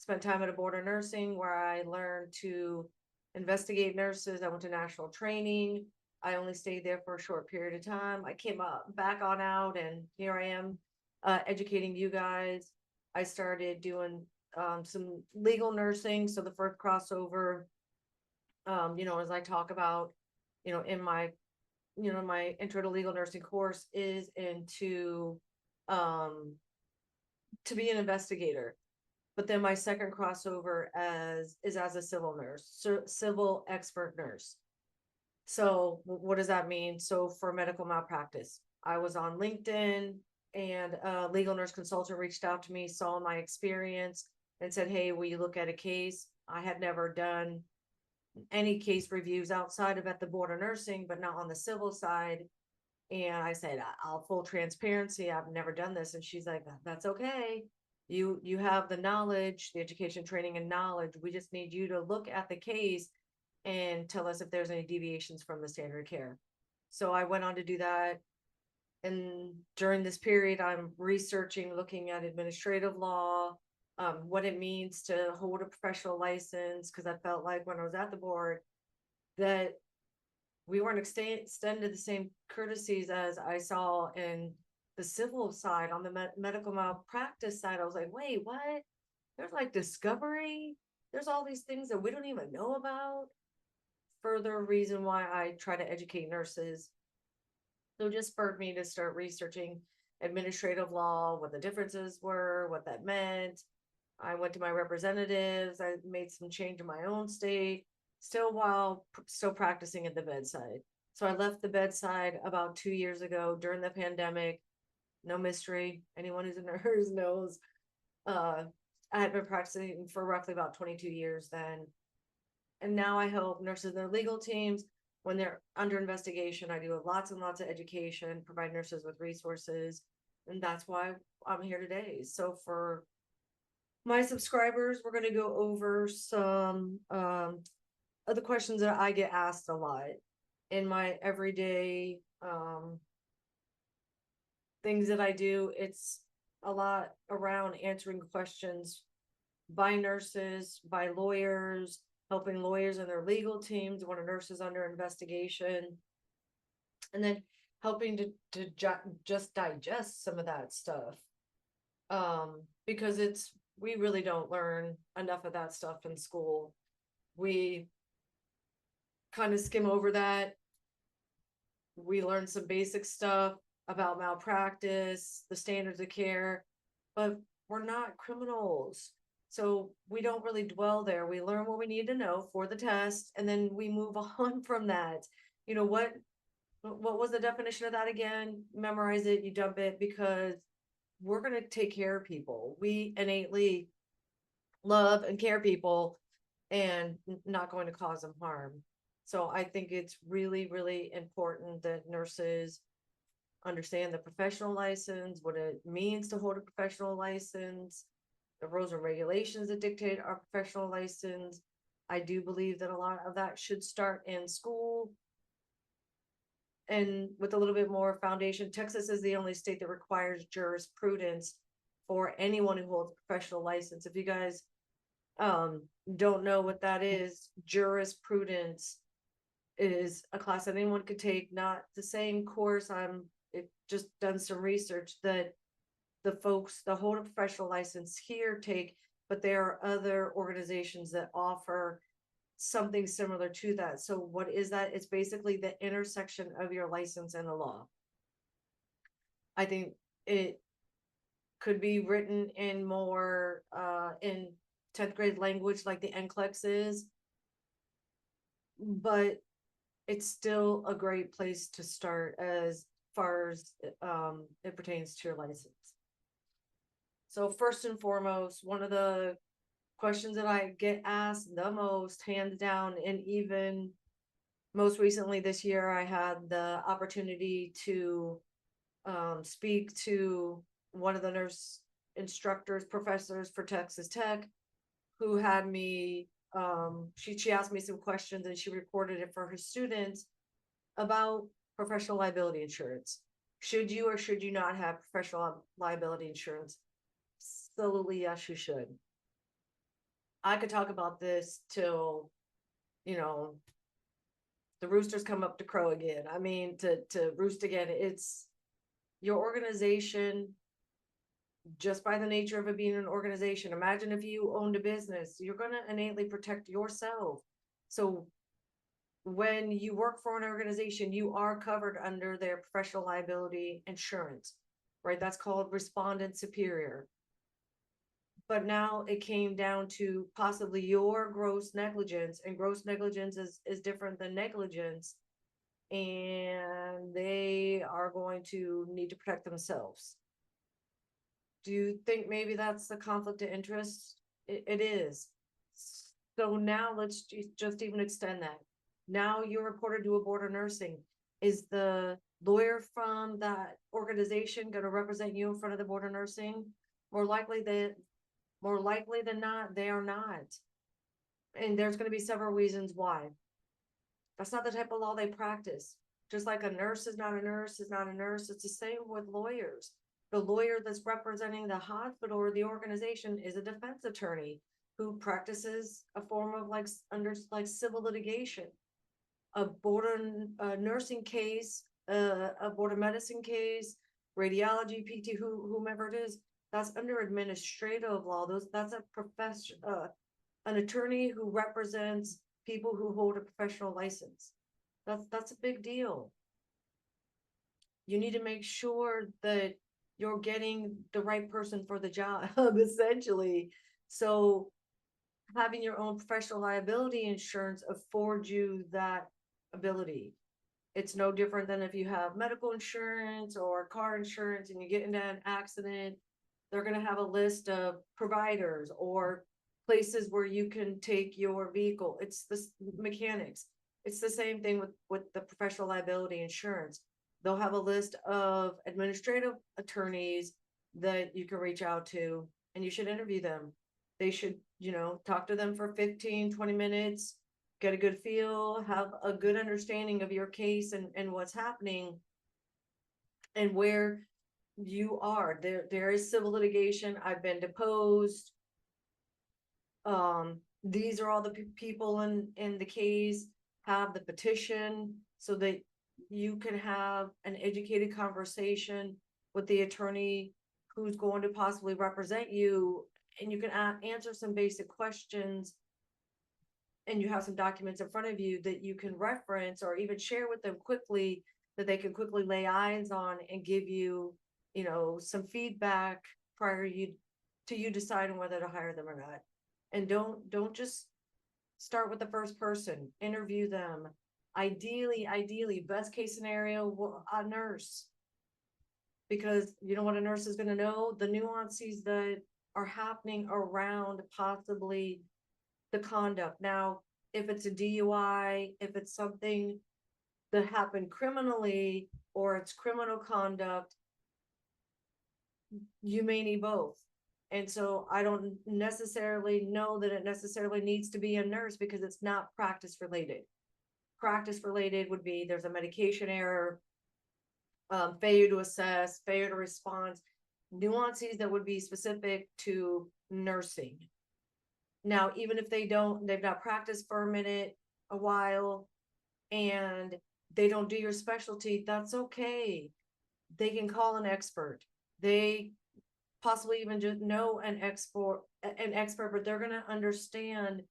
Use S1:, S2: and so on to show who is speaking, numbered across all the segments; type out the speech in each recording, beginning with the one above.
S1: spent time at a board of nursing where I learned to investigate nurses. I went to national training. I only stayed there for a short period of time. I came up back on out, and here I am, educating you guys. I started doing some legal nursing. So the first crossover, as I talk about, in my, my intro to legal nursing course is into um, to be an investigator. But then my second crossover as a civil nurse, so civil expert nurse. So what does that mean? So for medical malpractice, I was on LinkedIn, and a legal nurse consultant reached out to me, saw my experience, and said, "Hey, will you look at a case?" I had never done any case reviews outside of at the board of nursing, but not on the civil side. And I said, I'll full transparency, I've never done this. And she's like, that's okay. You have the knowledge, the education, training, and knowledge. We just need you to look at the case and tell us if there's any deviations from the standard of care. So I went on to do that. And during this period, I'm researching, looking at administrative law, what it means to hold a professional license, because I felt like when I was at the board that we weren't extended the same courtesies as I saw in the civil side. On the medical malpractice side, I was like, wait, what? There's like discovery. There's all these things that we don't even know about. Further reason why I try to educate nurses. So just spurred me to start researching administrative law, what the differences were, what that meant. I went to my representatives. I made some change in my own state, still while still practicing at the bedside. So I left the bedside about 2 years ago during the pandemic. No mystery. Anyone who's a nurse knows. Uh, I had been practicing for roughly about 22 years then. And now I help nurses and their legal teams when they're under investigation. I do lots and lots of education, provide nurses with resources. And that's why I'm here today. So for my subscribers, we're going to go over some of the questions that I get asked a lot in my everyday things that I do. It's a lot around answering questions by nurses, by lawyers, helping lawyers and their legal teams when a nurse is under investigation, and then helping to just digest some of that stuff. Because we really don't learn enough of that stuff in school. We kind of skim over that. We learn some basic stuff about malpractice, the standards of care, but we're not criminals. So we don't really dwell there. We learn what we need to know for the test, and then we move on from that. You know what was the definition of that again? Memorize it, you dump it, because we're going to take care of people. We innately love and care people, and not going to cause them harm. So I think it's really, really important that nurses understand the professional license, what it means to hold a professional license, the rules and regulations that dictate our professional license. I do believe that a lot of that should start in school. And with a little bit more foundation, Texas is the only state that requires jurisprudence for anyone who holds a professional license. If you guys don't know what that is, jurisprudence is a class that anyone could take, not the same course. It just done some research that the folks that hold a professional license here take, but there are other organizations that offer something similar to that. So what is that? It's basically the intersection of your license and the law. I think it could be written in more in 10th grade language like the NCLEX is, but it's still a great place to start as far as it pertains to your license. So first and foremost, one of the questions that I get asked the most, hands down, and even most recently this year, I had the opportunity to speak to one of the nurse instructors, professors for Texas Tech, who had me, she asked me some questions and she recorded it for her students about professional liability insurance. Should you or should you not have professional liability insurance? Absolutely, yes, you should. I could talk about this till, you know, the roosters come up to crow again. I mean, to roost again. It's your organization, just by the nature of it being an organization. Imagine if you owned a business, you're going to innately protect yourself. So when you work for an organization, you are covered under their professional liability insurance, right? That's called respondent superior. But now it came down to possibly your gross negligence, and gross negligence is different than negligence, and they are going to need to protect themselves. Do you think maybe that's the conflict of interest? It is. So now let's just even extend that. Now you're reported to a board of nursing. Is the lawyer from that organization going to represent you in front of the board of nursing? More likely than not, they are not. And there's going to be several reasons why. That's not the type of law they practice. Just like a nurse is not a nurse is not a nurse. It's the same with lawyers. The lawyer that's representing the hospital or the organization is a defense attorney who practices a form of under civil litigation. A board of nursing case, a board of medicine case, radiology, PT, whomever it is, that's under administrative law. That's a profession, an attorney who represents people who hold a professional license. That's a big deal. You need to make sure that you're getting the right person for the job, essentially. So having your own professional liability insurance affords you that ability. It's no different than if you have medical insurance or car insurance and you get into an accident, they're going to have a list of providers or places where you can take your vehicle. It's the mechanics. It's the same thing with the professional liability insurance. They'll have a list of administrative attorneys that you can reach out to, and you should interview them. They should, talk to them for 15, 20 minutes, get a good feel, have a good understanding of your case and what's happening and where you are. There is civil litigation. I've been deposed. These are all the people in the case. Have the petition so that you can have an educated conversation with the attorney who's going to possibly represent you, and you can answer some basic questions, and you have some documents in front of you that you can reference or even share with them quickly, that they can quickly lay eyes on and give you, some feedback prior to you deciding whether to hire them or not. And don't just start with the first person. Interview them. Ideally, best case scenario, a nurse. Because you know what a nurse is going to know? The nuances that are happening around possibly the conduct. Now, if it's a DUI, if it's something that happened criminally or it's criminal conduct, you may need both. And so I don't necessarily know that it necessarily needs to be a nurse because it's not practice related. Practice related would be there's a medication error, failure to assess, failure to respond, nuances that would be specific to nursing. Now, even if they've not practiced for a while, and they don't do your specialty, that's okay. They can call an expert. They possibly even just know an expert, but they're going to understand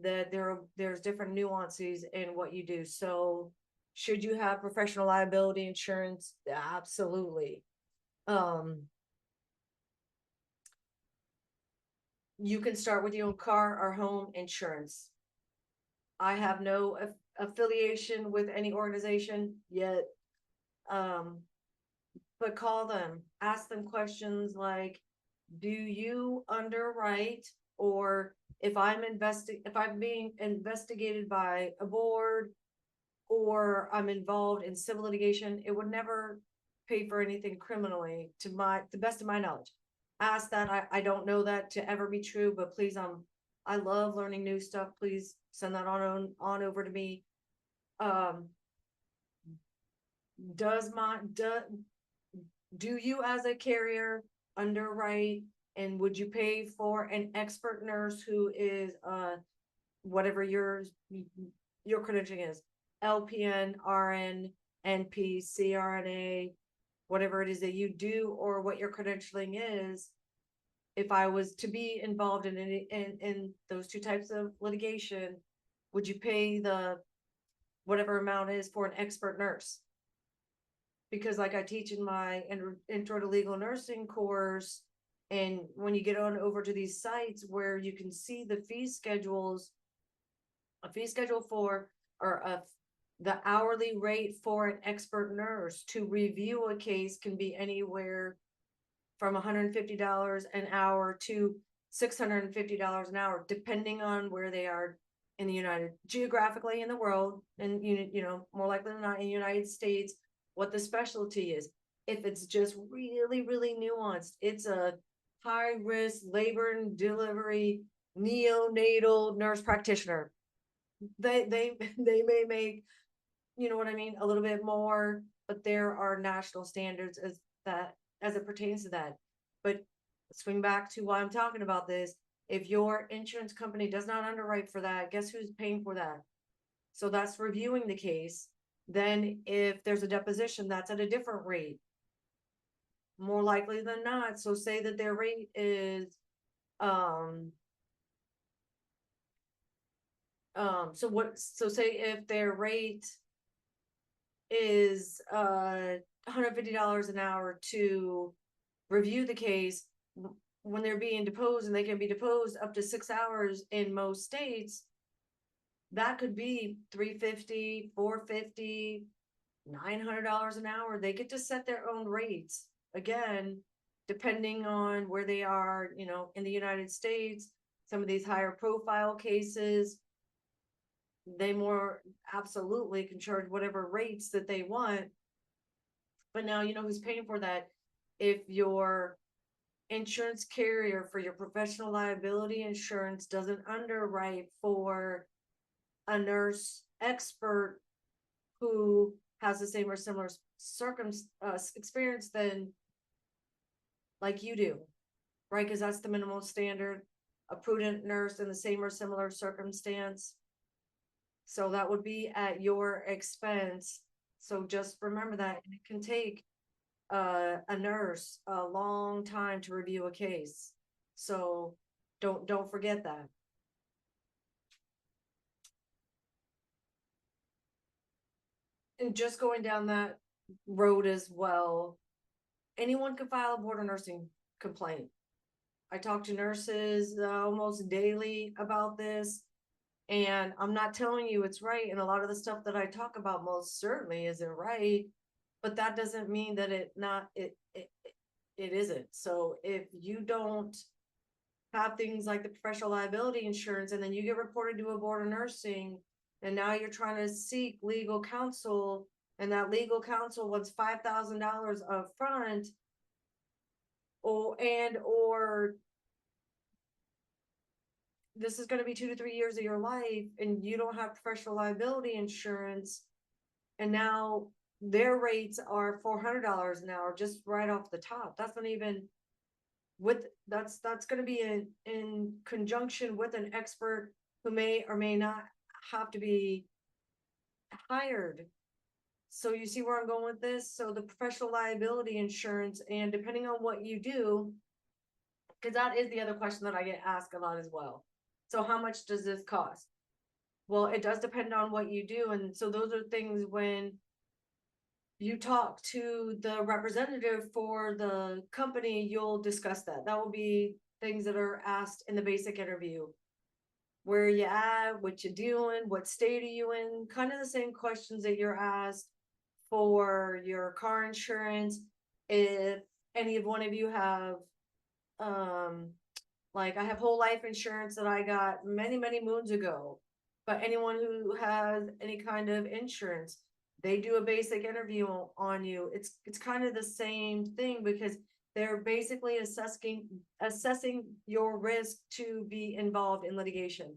S1: that there's different nuances in what you do. So should you have professional liability insurance? Absolutely. You can start with your own car or home insurance. I have no affiliation with any organization yet. But call them, ask them questions like, do you underwrite, or if I'm being investigated by a board or I'm involved in civil litigation, it would never pay for anything criminally to the best of my knowledge. Ask that. I don't know that to ever be true, but please, I love learning new stuff. Please send that on over to me. Do you as a carrier underwrite And would you pay for an expert nurse who is, whatever your credentialing is, LPN, RN, NP, CRNA, whatever it is that you do, or what your credentialing is? If I was to be involved in in those two types of litigation, would you pay the whatever amount is for an expert nurse? Because like I teach in my intro to legal nursing course, and when you get on over to these sites where you can see the fee schedules, a fee schedule for, or the hourly rate for an expert nurse to review a case can be anywhere from $150 an hour to $650 an hour, depending on where they are in the geographically in the world, and more likely than not in the United States, what the specialty is. If it's just really, really nuanced, it's a high risk labor and delivery neonatal nurse practitioner. They may make, you know what I mean, a little bit more, but there are national standards as it pertains to that. But swing back to why I'm talking about this. If your insurance company does not underwrite for that, guess who's paying for that? So that's reviewing the case. Then if there's a deposition, that's at a different rate, more likely than not. So say that their rate is, so say if their rate is $150 an hour to review the case, when they're being deposed, and they can be deposed up to 6 hours in most states, that could be $350, $450, $900 an hour. They get to set their own rates, again, depending on where they are, in the United States. Some of these higher profile cases, they more absolutely can charge whatever rates that they want. But now you know who's paying for that. If your insurance carrier for your professional liability insurance doesn't underwrite for a nurse expert who has the same or similar experience than like you do, right? Because that's the minimal standard, a prudent nurse in the same or similar circumstance. So that would be at your expense. So just remember that it can take a nurse a long time to review a case. So don't forget that. And just going down that road as well, anyone can file a board of nursing complaint. I talk to nurses almost daily about this, and I'm not telling you it's right. And a lot of the stuff that I talk about most certainly isn't right, but that doesn't mean that it isn't. So if you don't have things like the professional liability insurance, and then you get reported to a board of nursing, and now you're trying to seek legal counsel, and that legal counsel wants $5,000 up front, or this is going to be 2 to 3 years of your life, and you don't have professional liability insurance, and now their rates are $400 an hour just right off the top. That's not even that's going to be in conjunction with an expert who may or may not have to be hired. So you see where I'm going with this? So the professional liability insurance, and depending on what you do, because that is the other question that I get asked a lot as well. So how much does this cost? Well, it does depend on what you do. And so those are things when you talk to the representative for the company, you'll discuss that. That will be things that are asked in the basic interview. Where are you at? What you doing? What state are you in? Kind of the same questions that you're asked for your car insurance. If any of one of you have, like I have whole life insurance that I got many, many moons ago, but anyone who has any kind of insurance, they do a basic interview on you. It's kind of the same thing, because they're basically assessing your risk to be involved in litigation.